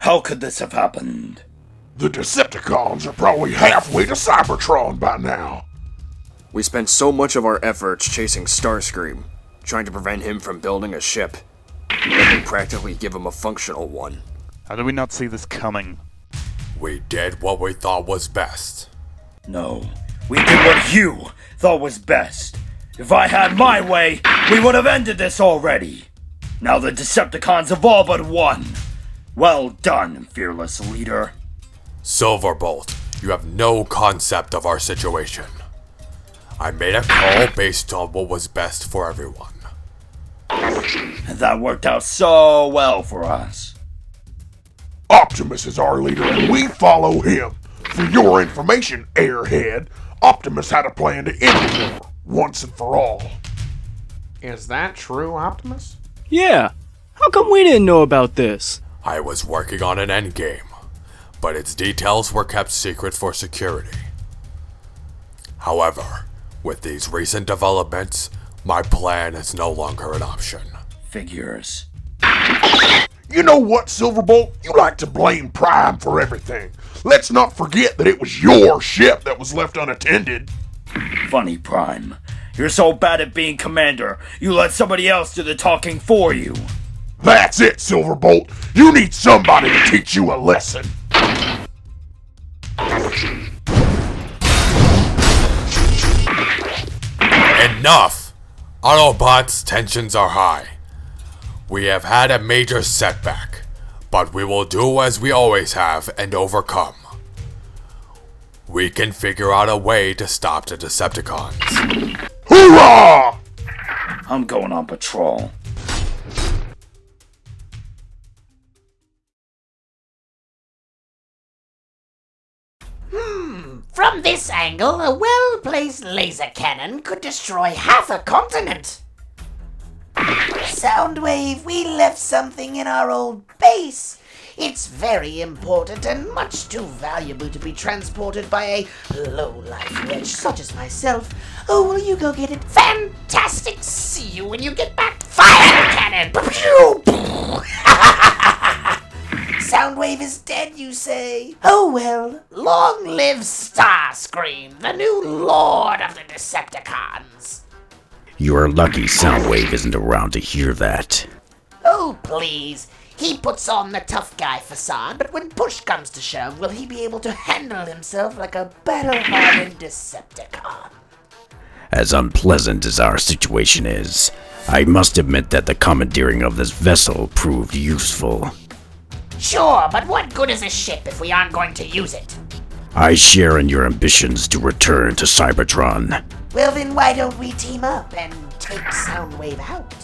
How could this have happened? The Decepticons are probably halfway to Cybertron by now. We spent so much of our efforts chasing Starscream, trying to prevent him from building a ship, that we practically give him a functional one. How did we not see this coming? We did what we thought was best. No, we did what you thought was best. If I had my way, we would have ended this already. Now the Decepticons have all but won. Well done, fearless leader. Silverbolt, you have no concept of our situation. I made a call based on what was best for everyone. And that worked out so well for us. Optimus is our leader and we follow him. For your information, Airhead, Optimus had a plan to end the war, once and for all. Is that true, Optimus? Yeah. How come we didn't know about this? I was working on an endgame, but its details were kept secret for security. However, with these recent developments, my plan is no longer an option. Figures. You know what, Silverbolt? You like to blame Prime for everything. Let's not forget that it was your ship that was left unattended. Funny, Prime. You're so bad at being commander, you let somebody else do the talking for you. That's it, Silverbolt. You need somebody to teach you a lesson. Enough! Autobots' tensions are high. We have had a major setback, but we will do as we always have and overcome. We can figure out a way to stop the Decepticons. Hoorah! I'm going on patrol. From this angle, a well-placed laser cannon could destroy half a continent. Soundwave, we left something in our old base. It's very important and much too valuable to be transported by a low-life wretch such as myself. Oh, will you go get it? Fantastic! See you when you get back. Fire cannon! Soundwave is dead, you say? Oh well, long live Starscream, the new lord of the Decepticons. You're lucky Soundwave isn't around to hear that. Oh, please. He puts on the tough guy facade, but when push comes to shove, will he be able to handle himself like a battle-hardened Decepticon? As unpleasant as our situation is, I must admit that the commandeering of this vessel proved useful. Sure, but what good is a ship if we aren't going to use it? I share in your ambitions to return to Cybertron. Well then why don't we team up and take Soundwave out?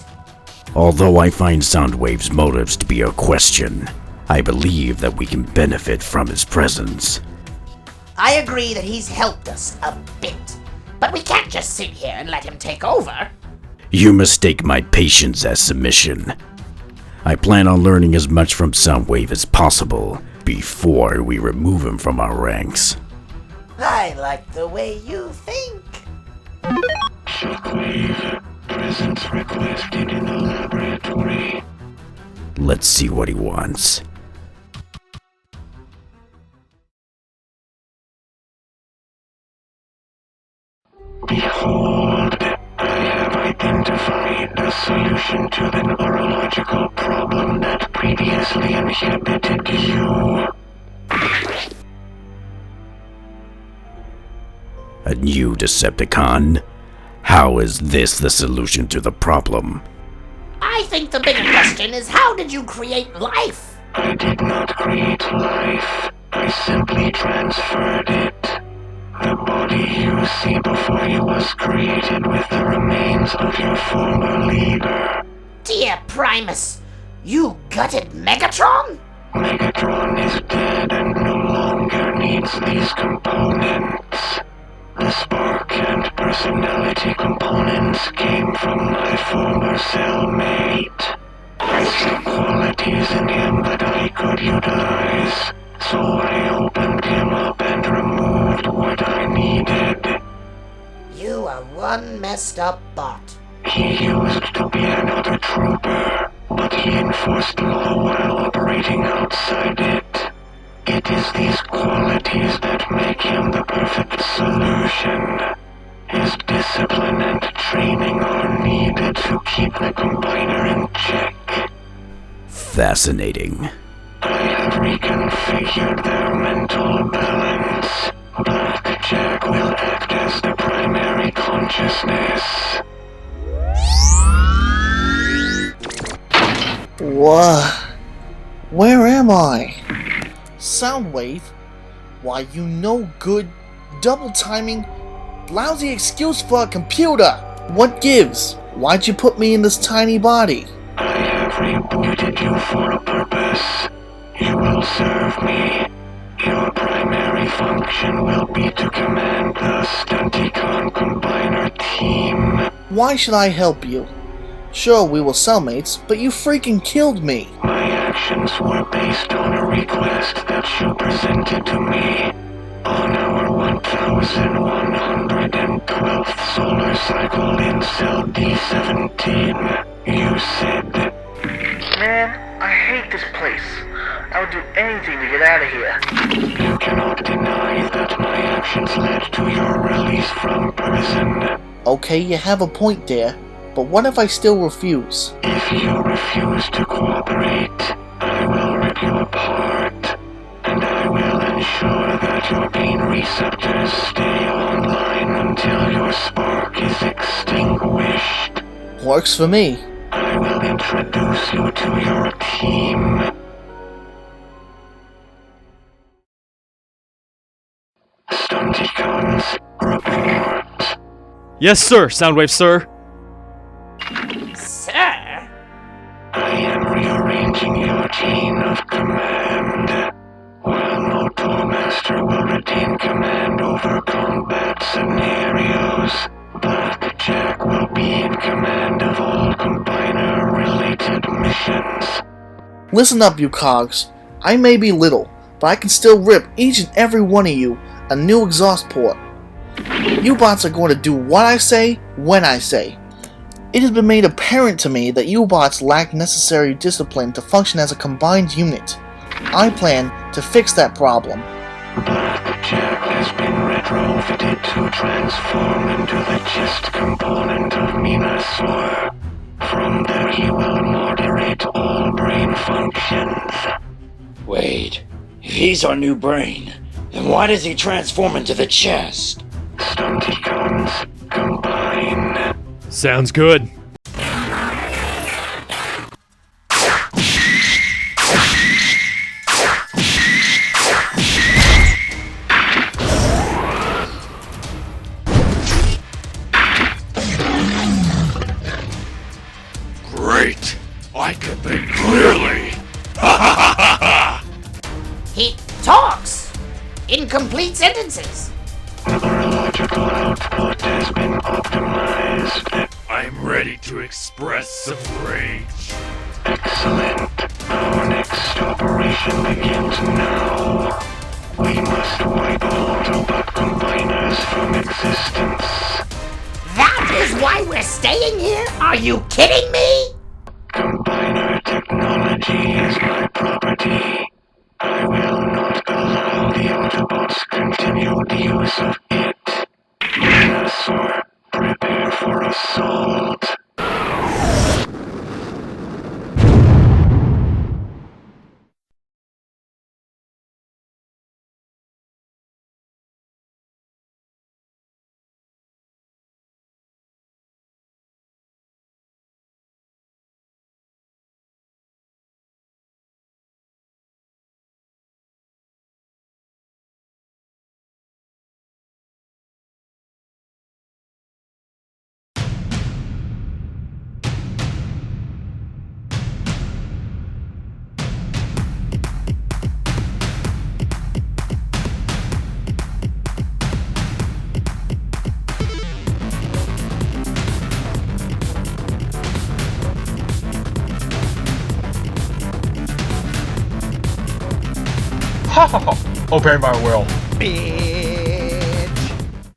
Although I find Soundwave's motives to be a question, I believe that we can benefit from his presence. I agree that he's helped us a bit, but we can't just sit here and let him take over. You mistake my patience as submission. I plan on learning as much from Soundwave as possible before we remove him from our ranks. I like the way you think. Shockwave, presence requested in the laboratory. Let's see what he wants. Behold, I have identified the solution to the neurological problem that previously inhibited you. A new Decepticon? How is this the solution to the problem? I think the bigger question is how did you create life? I did not create life. I simply transferred it. The body you see before you was created with the remains of your former leader. Dear Primus, you gutted Megatron? Megatron is dead and no longer needs these components. The spark and personality components came from my former cellmate. I saw qualities in him that I could utilize, so I opened him up and removed what I needed. You are one messed up bot. He used to be another trooper. but he enforced law while operating outside it. It is these qualities that make him the perfect solution. His discipline and training are needed to keep the Combiner in check. Fascinating. I have reconfigured their mental balance. Blackjack will act as the primary consciousness. What? Where am I? Soundwave? Why, you no good, double timing, lousy excuse for a computer! What gives? Why'd you put me in this tiny body? I have rebooted you for a purpose. You will serve me. Your primary function will be to command the Stunticon Combiner team. Why should I help you? Sure, we were cellmates, but you freaking killed me. My actions were based on a request that you presented to me. On our 1112th solar cycle in cell D17, you said, "Man, I hate this place. I would do anything to get out of here." You cannot deny that my actions led to your release from prison. Okay, you have a point there, but what if I still refuse? If you refuse to cooperate, I will rip you apart, and I will ensure that your pain receptors stay online until your spark is extinguished. Works for me. I will introduce you to your team. Stunticons, report. Yes, sir, Soundwave, sir. Sir? I am rearranging your chain of command. While Motormaster will retain command over combat scenarios, Blackjack will be in command of all Combiner-related missions. Listen up, you cogs. I may be little, but I can still rip each and every one of you a new exhaust port. You bots are going to do what I say, when I say. It has been made apparent to me that you bots lack necessary discipline to function as a combined unit. I plan to fix that problem. Blackjack has been retrofitted to transform into the chest component of Menasor. From there he will moderate all brain functions. Wait, if he's our new brain, then why does he transform into the chest? Stunticons, combine. Sounds good. Great! I can think clearly! He talks! Incomplete sentences! Neurological output has been optimized. I'm ready to express some rage. Excellent. Our next operation begins now. We must wipe all Autobot combiners from existence. That is why we're staying here? Are you kidding me? Combiner technology is my property. I will not allow the Autobots' continued use of it. Menasor, prepare for assault. Obey my will.